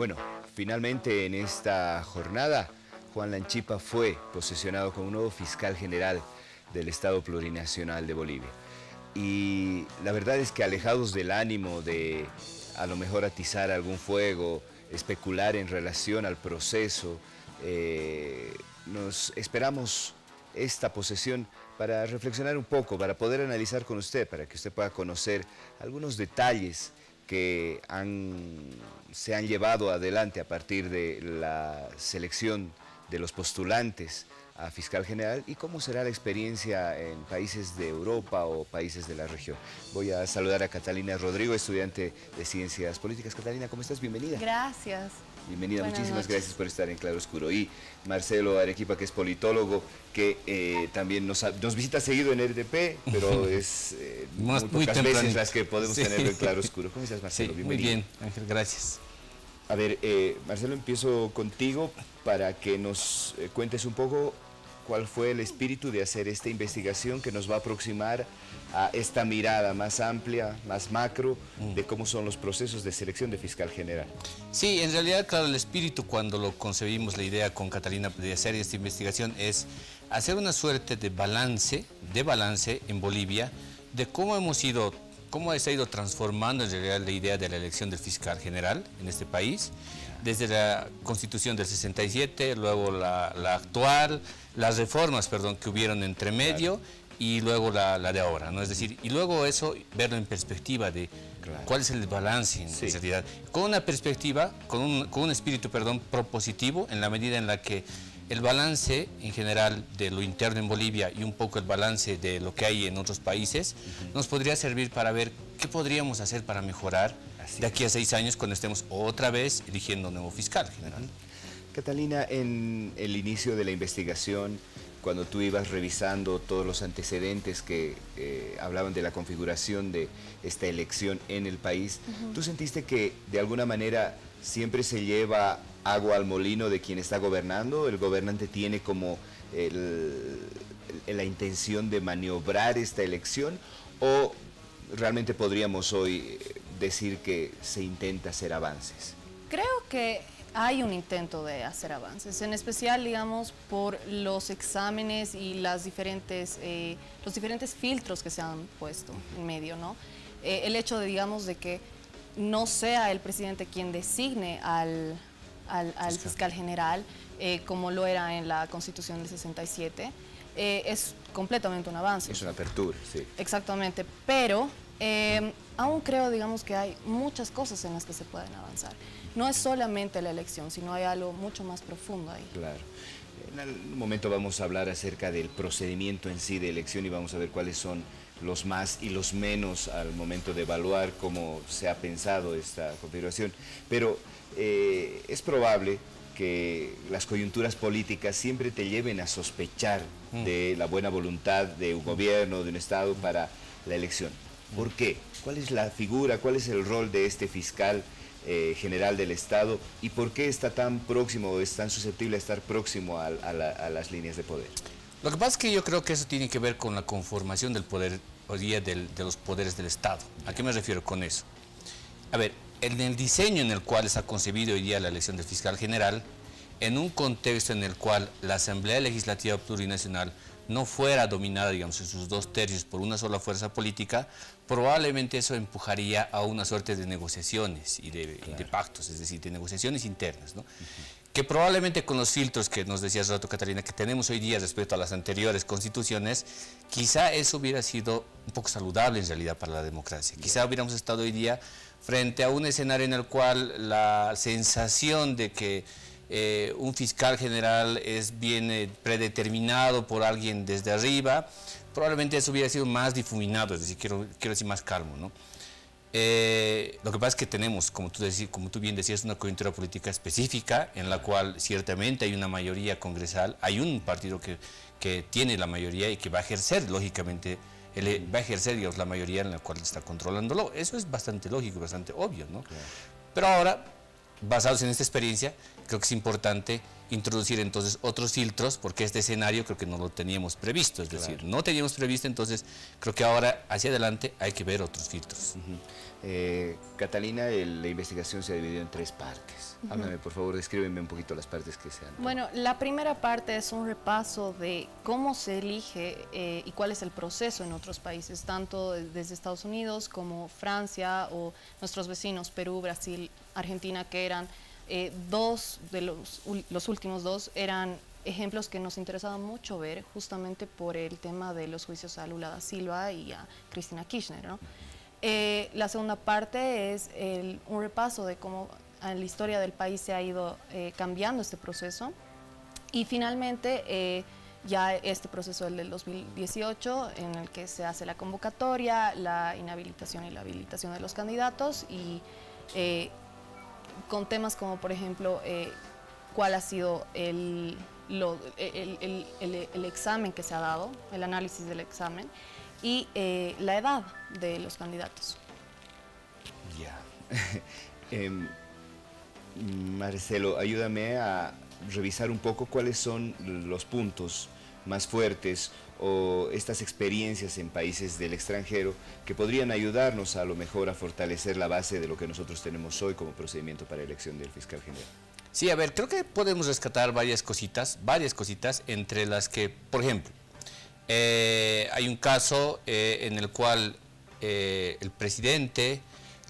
Bueno, finalmente en esta jornada, Juan Lanchipa fue posesionado como nuevo fiscal general del Estado Plurinacional de Bolivia. Y la verdad es que alejados del ánimo de a lo mejor atizar algún fuego, especular en relación al proceso, nos esperamos esta posesión para reflexionar un poco, para poder analizar con usted, para que usted pueda conocer algunos detalles que se han llevado adelante a partir de la selección de los postulantes a fiscal general y cómo será la experiencia en países de Europa o países de la región. Voy a saludar a Catalina Rodrigo, estudiante de Ciencias Políticas. Catalina, ¿cómo estás? Bienvenida. Gracias. Bienvenida, muchísimas gracias por estar en Claro Oscuro. Y Marcelo Arequipa, que es politólogo, que también nos visita seguido en RTP, pero es muy pocas veces las que podemos tenerlo en Claro Oscuro. ¿Cómo estás, Marcelo? Sí, bienvenido. muy bien, Ángel, gracias. A ver, Marcelo, empiezo contigo para que nos cuentes un poco cuál fue el espíritu de hacer esta investigación que nos va a aproximar a esta mirada más amplia, más macro, de cómo son los procesos de selección de fiscal general. Sí, en realidad, claro, el espíritu cuando lo concebimos, la idea con Catalina de hacer esta investigación es hacer una suerte de balance en Bolivia de cómo se ha ido transformando en realidad la idea de la elección del fiscal general en este país, desde la Constitución del 67, luego la actual, las reformas, que hubieron entre medio, claro, y luego la de ahora, ¿no? Es decir, y luego eso, verlo en perspectiva de claro, cuál es el balance en realidad, con una perspectiva, con un espíritu, propositivo, en la medida en la que el balance en general de lo interno en Bolivia y un poco el balance de lo que hay en otros países, nos podría servir para ver qué podríamos hacer para mejorar de aquí a 6 años cuando estemos otra vez eligiendo un nuevo fiscal general. Catalina, en el inicio de la investigación, cuando tú ibas revisando todos los antecedentes que hablaban de la configuración de esta elección en el país, ¿tú sentiste que de alguna manera siempre se lleva agua al molino de quien está gobernando? ¿El gobernante tiene como la intención de maniobrar esta elección? ¿O realmente podríamos hoy decir que se intenta hacer avances? Creo que hay un intento de hacer avances, en especial, digamos, por los exámenes y los diferentes filtros que se han puesto en medio, ¿no? El hecho de, digamos, de que no sea el presidente quien designe al fiscal general, como lo era en la Constitución del 67, es completamente un avance. Es una apertura, sí. Exactamente, pero aún creo, digamos, que hay muchas cosas en las que se pueden avanzar. No es solamente la elección, sino hay algo mucho más profundo ahí. Claro. En algún momento vamos a hablar acerca del procedimiento en sí de elección y vamos a ver cuáles son los más y los menos al momento de evaluar cómo se ha pensado esta configuración. Pero es probable que las coyunturas políticas siempre te lleven a sospechar de la buena voluntad de un gobierno, de un Estado para la elección. ¿Por qué? ¿Cuál es la figura, cuál es el rol de este fiscal general del Estado y por qué está tan próximo o es tan susceptible a estar próximo a las líneas de poder? Lo que pasa es que yo creo que eso tiene que ver con la conformación del poder, hoy día de los poderes del Estado. ¿A qué me refiero con eso? A ver, en el diseño en el cual está concebido hoy día la elección del fiscal general, en un contexto en el cual la Asamblea Legislativa Plurinacional no fuera dominada, digamos, en sus 2/3 por una sola fuerza política, probablemente eso empujaría a una suerte de negociaciones y de pactos, es decir, de negociaciones internas, ¿no? Que probablemente con los filtros que nos decía hace rato, Catalina, que tenemos hoy día respecto a las anteriores constituciones, quizá eso hubiera sido un poco saludable en realidad para la democracia. Quizá hubiéramos estado hoy día frente a un escenario en el cual la sensación de que un fiscal general viene predeterminado por alguien desde arriba, probablemente eso hubiera sido más difuminado, es decir, quiero decir más calmo, ¿no? Lo que pasa es que tenemos, como tú bien decías, una coyuntura política específica en la cual ciertamente hay una mayoría congresal, hay un partido que tiene la mayoría y que va a ejercer, lógicamente, digamos, la mayoría en la cual está controlándolo. Eso es bastante lógico, bastante obvio, ¿no? Claro. Pero ahora, basados en esta experiencia, creo que es importante introducir entonces otros filtros, porque este escenario creo que no lo teníamos previsto, es decir, no teníamos previsto, entonces creo que ahora hacia adelante hay que ver otros filtros. Catalina, la investigación se ha dividido en 3 partes. Háblame, por favor, descríbeme un poquito las partes que se han... Bueno, la primera parte es un repaso de cómo se elige y cuál es el proceso en otros países, tanto desde Estados Unidos como Francia o nuestros vecinos, Perú, Brasil, Argentina, que eran dos de los últimos 2 eran ejemplos que nos interesaba mucho ver, justamente por el tema de los juicios a Lula da Silva y a Cristina Kirchner, ¿no? La segunda parte es un repaso de cómo en la historia del país se ha ido cambiando este proceso. Y finalmente, ya este proceso del 2018, en el que se hace la convocatoria, la inhabilitación y la habilitación de los candidatos, y con temas como, por ejemplo, cuál ha sido el examen que se ha dado, el análisis del examen, y la edad de los candidatos. Ya. Marcelo, ayúdame a revisar un poco cuáles son los puntos más fuertes o estas experiencias en países del extranjero que podrían ayudarnos a lo mejor a fortalecer la base de lo que nosotros tenemos hoy como procedimiento para elección del fiscal general. Sí, a ver, creo que podemos rescatar varias cositas, entre las que, por ejemplo, hay un caso en el cual el presidente,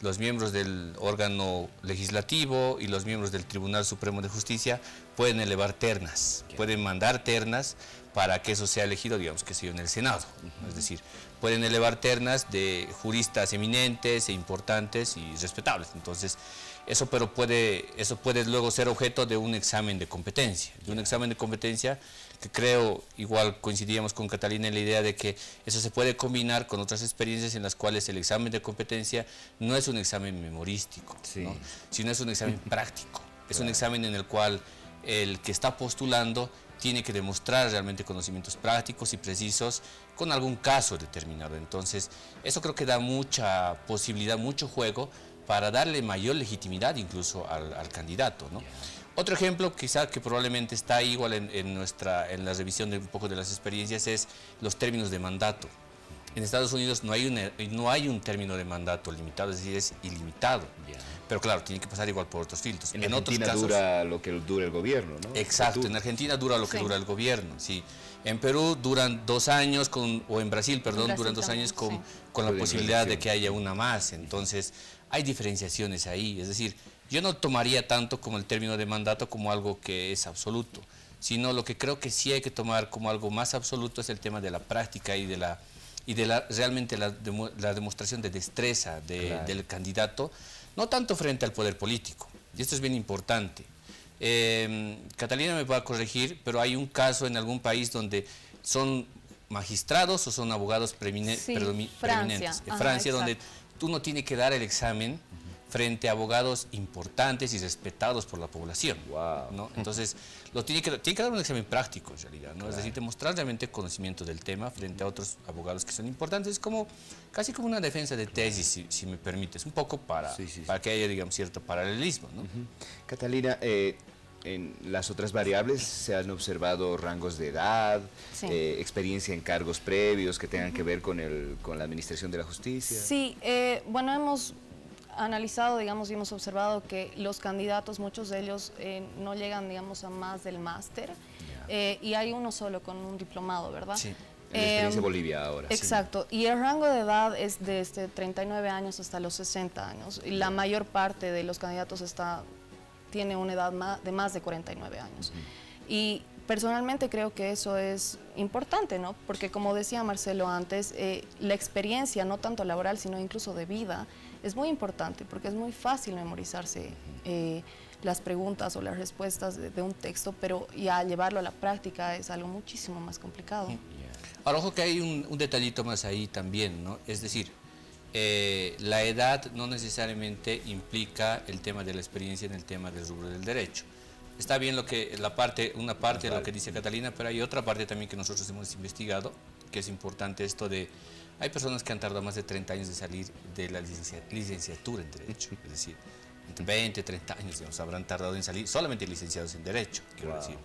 los miembros del órgano legislativo y los miembros del Tribunal Supremo de Justicia pueden elevar ternas, pueden mandar ternas para que eso sea elegido, digamos que sea en el Senado. Es decir, pueden elevar ternas de juristas eminentes e importantes y respetables. Entonces, eso puede luego ser objeto de un examen de competencia, que creo, igual coincidíamos con Catalina en la idea de que eso se puede combinar con otras experiencias en las cuales el examen de competencia no es un examen memorístico, ¿no? Sino es un examen práctico, es un examen en el cual el que está postulando tiene que demostrar realmente conocimientos prácticos y precisos con algún caso determinado. Entonces, eso creo que da mucha posibilidad, mucho juego para darle mayor legitimidad incluso al candidato, ¿no? Otro ejemplo, quizá que probablemente está igual en la revisión de un poco de las experiencias, es los términos de mandato. En Estados Unidos no hay un término de mandato limitado, es decir, es ilimitado. Pero claro, tiene que pasar igual por otros filtros. En Argentina otros casos, dura lo que dura el gobierno, ¿no? Exacto, en Argentina dura lo que dura el gobierno, sí. En Perú duran 2 años, o en Brasil, perdón, duran 2 años con la posibilidad de que haya una más. Entonces, hay diferenciaciones ahí, es decir, yo no tomaría tanto como el término de mandato como algo que es absoluto, sino lo que creo que sí hay que tomar como algo más absoluto es el tema de la práctica y realmente la demostración de destreza del candidato, no tanto frente al poder político, y esto es bien importante. Catalina me va a corregir, pero hay un caso en algún país donde son magistrados o son abogados preeminentes. Francia, donde uno tiene que dar el examen frente a abogados importantes y respetados por la población, ¿no? Entonces, tiene que dar un examen práctico en realidad, ¿no? Es decir, demostrar realmente conocimiento del tema frente a otros abogados que son importantes, casi como una defensa de tesis, si me permites, un poco para que haya, digamos, cierto paralelismo, ¿no? Catalina, en las otras variables se han observado rangos de edad, experiencia en cargos previos que tengan que ver con la administración de la justicia. Sí, bueno, hemos analizado, digamos, y hemos observado que los candidatos, muchos de ellos no llegan, digamos, a más del máster, y hay uno solo con un diplomado, ¿verdad? Sí. En la experiencia Bolivia ahora. Exacto, y el rango de edad es desde 39 años hasta los 60 años, y la mayor parte de los candidatos tiene una edad de más de 49 años. Y personalmente creo que eso es importante, ¿no? Porque como decía Marcelo antes, la experiencia, no tanto laboral, sino incluso de vida, es muy importante, porque es muy fácil memorizarse las preguntas o las respuestas de un texto, pero ya llevarlo a la práctica es algo muchísimo más complicado. Ahora, ojo que hay un detallito más ahí también, ¿no? Es decir, la edad no necesariamente implica el tema de la experiencia en el tema del rubro del derecho. Está bien una parte de lo que dice Catalina, pero hay otra parte también que nosotros hemos investigado, que es importante esto de... Hay personas que han tardado más de 30 años de salir de la licenciatura en Derecho, es decir, entre 20 y 30 años, digamos, habrán tardado en salir, solamente licenciados en Derecho, quiero decir,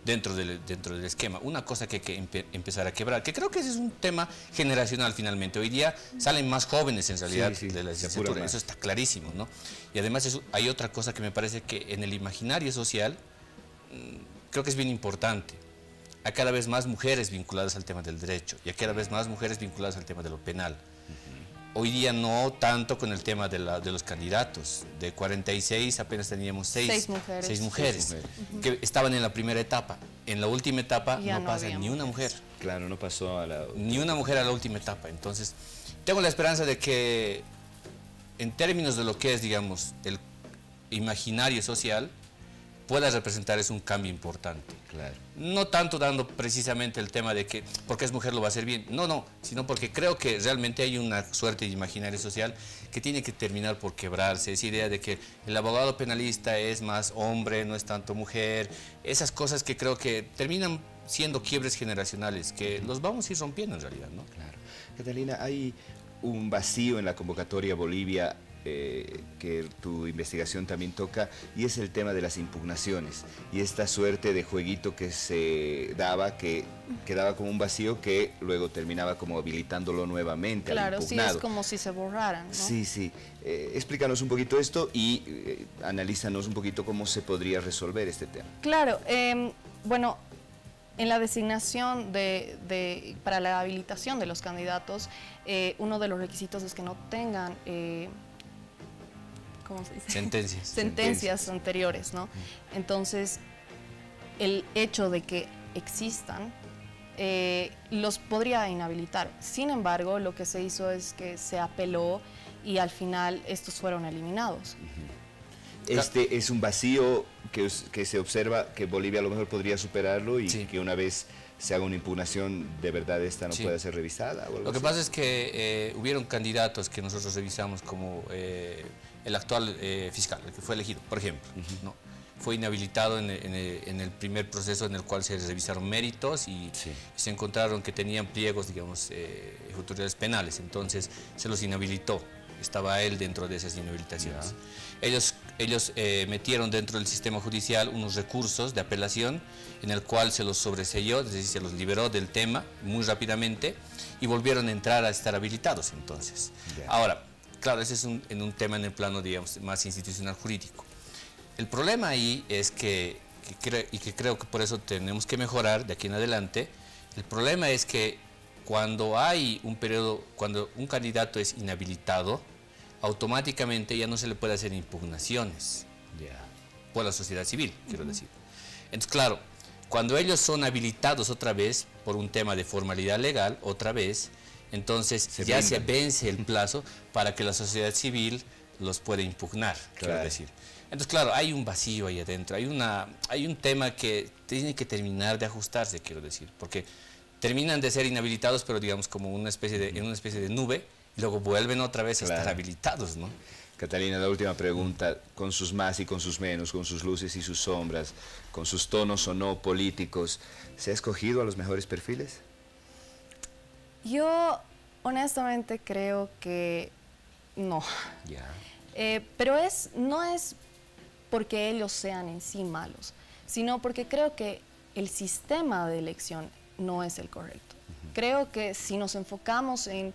dentro del esquema. Una cosa que hay que empezar a quebrar, que creo que ese es un tema generacional finalmente. Hoy día salen más jóvenes en realidad de la licenciatura, eso está clarísimo, ¿no? Y además hay otra cosa que me parece que en el imaginario social, creo que es bien importante. Hay cada vez más mujeres vinculadas al tema del derecho y hay cada vez más mujeres vinculadas al tema de lo penal. Hoy día no tanto con el tema de los candidatos. De 46 apenas teníamos 6 mujeres que estaban en la primera etapa. En la última etapa no pasa ni una mujer. Claro, no pasó a la... Ni una mujer a la última etapa. Entonces, tengo la esperanza de que en términos de lo que es, digamos, el imaginario social, pueda representar un cambio importante. Claro. No tanto dando precisamente el tema de que porque es mujer lo va a hacer bien, no, sino porque creo que realmente hay una suerte de imaginario social que tiene que terminar por quebrarse, esa idea de que el abogado penalista es más hombre, no es tanto mujer, esas cosas que creo que terminan siendo quiebres generacionales, que los vamos a ir rompiendo en realidad, ¿no? Claro. Catalina, hay un vacío en la convocatoria Bolivia que tu investigación también toca, y es el tema de las impugnaciones y esta suerte de jueguito que se daba, que quedaba como un vacío que luego terminaba como habilitándolo nuevamente. Claro, sí, es como si se borraran, ¿no? Sí. Explícanos un poquito esto y analízanos un poquito cómo se podría resolver este tema. Claro, bueno, en la designación para la habilitación de los candidatos, uno de los requisitos es que no tengan... ¿cómo se dice? Sentencias anteriores, ¿no? Entonces, el hecho de que existan los podría inhabilitar. Sin embargo, lo que se hizo es que se apeló y al final estos fueron eliminados. Este es un vacío que se observa que Bolivia a lo mejor podría superarlo y que una vez se haga una impugnación, de verdad esta no puede ser revisada. Lo que pasa es que hubieron candidatos que nosotros revisamos como el actual fiscal, el que fue elegido, por ejemplo, ¿no? Fue inhabilitado en el primer proceso en el cual se revisaron méritos y se encontraron que tenían pliegos, digamos, ejecutoriales penales, entonces se los inhabilitó. Estaba él dentro de esas inhabilitaciones. Ellos metieron dentro del sistema judicial unos recursos de apelación en el cual se los sobreseyó, es decir, se los liberó del tema muy rápidamente y volvieron a entrar a estar habilitados entonces. Ahora, claro, ese es en un tema en el plano, digamos, más institucional jurídico. El problema ahí es que creo que por eso tenemos que mejorar de aquí en adelante, el problema es que cuando hay un periodo, cuando un candidato es inhabilitado, automáticamente ya no se le puede hacer impugnaciones por la sociedad civil, quiero decir. Entonces, claro, cuando ellos son habilitados otra vez por un tema de formalidad legal, otra vez, entonces se vence el plazo para que la sociedad civil los pueda impugnar, quiero decir. Entonces, claro, hay un vacío ahí adentro, hay un tema que tiene que terminar de ajustarse, quiero decir, porque terminan de ser inhabilitados, pero digamos como en una especie de nube, y luego vuelven otra vez a estar habilitados, ¿no? Catalina, la última pregunta, con sus más y con sus menos, con sus luces y sus sombras, con sus tonos o no políticos, ¿se ha escogido a los mejores perfiles? Yo honestamente creo que no. Pero no es porque ellos sean en sí malos, sino porque creo que el sistema de elección no es el correcto. Creo que si nos enfocamos en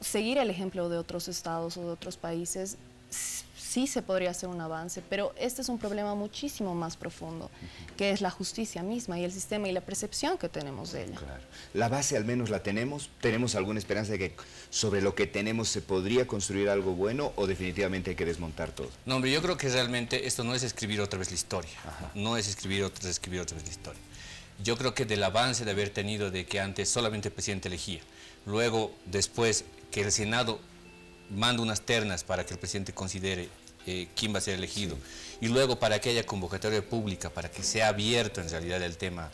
seguir el ejemplo de otros estados o de otros países, sí se podría hacer un avance, pero este es un problema muchísimo más profundo, que es la justicia misma y el sistema y la percepción que tenemos de ella. Claro. La base al menos la tenemos. ¿Tenemos alguna esperanza de que sobre lo que tenemos se podría construir algo bueno o definitivamente hay que desmontar todo? No, hombre, yo creo que realmente esto no es escribir otra vez la historia, no es escribir otra vez la historia. Yo creo que del avance de haber tenido de que antes solamente el presidente elegía, luego después que el Senado manda unas ternas para que el presidente considere quién va a ser elegido, y luego para que haya convocatoria pública, para que sea abierto en realidad el tema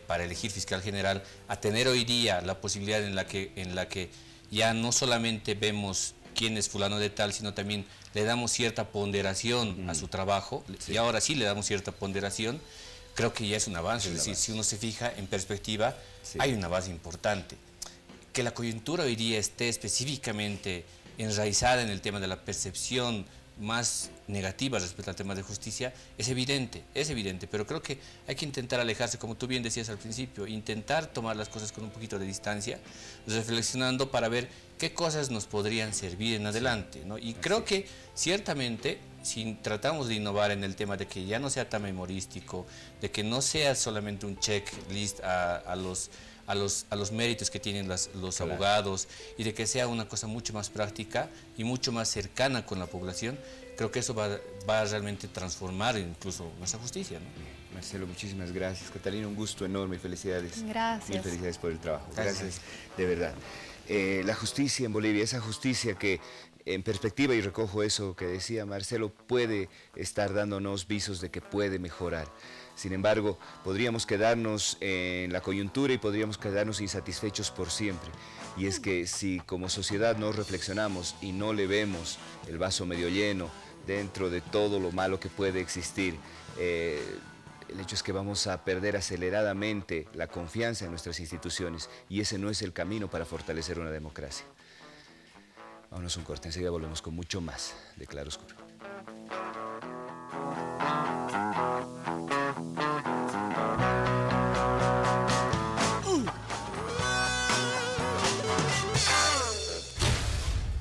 para elegir fiscal general, a tener hoy día la posibilidad en la que ya no solamente vemos quién es fulano de tal, sino también le damos cierta ponderación a su trabajo, y ahora sí le damos cierta ponderación. Creo que ya es un avance, es decir, si uno se fija en perspectiva, hay una base importante. Que la coyuntura hoy día esté específicamente enraizada en el tema de la percepción más negativas respecto al tema de justicia, es evidente, pero creo que hay que intentar alejarse, como tú bien decías al principio, intentar tomar las cosas con un poquito de distancia, reflexionando para ver qué cosas nos podrían servir en adelante, ¿no? Y creo que ciertamente, si tratamos de innovar en el tema de que ya no sea tan memorístico, de que no sea solamente un checklist a los méritos que tienen los abogados, y de que sea una cosa mucho más práctica y mucho más cercana con la población, creo que eso va a realmente transformar incluso nuestra justicia, ¿no? Marcelo, muchísimas gracias. Catalina, un gusto enorme y felicidades. Gracias. Mil felicidades por el trabajo. Gracias. De verdad. La justicia en Bolivia, esa justicia que en perspectiva, y recojo eso que decía Marcelo, puede estar dándonos visos de que puede mejorar. Sin embargo, podríamos quedarnos en la coyuntura y podríamos quedarnos insatisfechos por siempre. Y es que si como sociedad no reflexionamos y no le vemos el vaso medio lleno dentro de todo lo malo que puede existir, el hecho es que vamos a perder aceleradamente la confianza en nuestras instituciones, y ese no es el camino para fortalecer una democracia. Vámonos un corte, enseguida volvemos con mucho más de Claroscuro.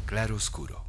Claroscuro.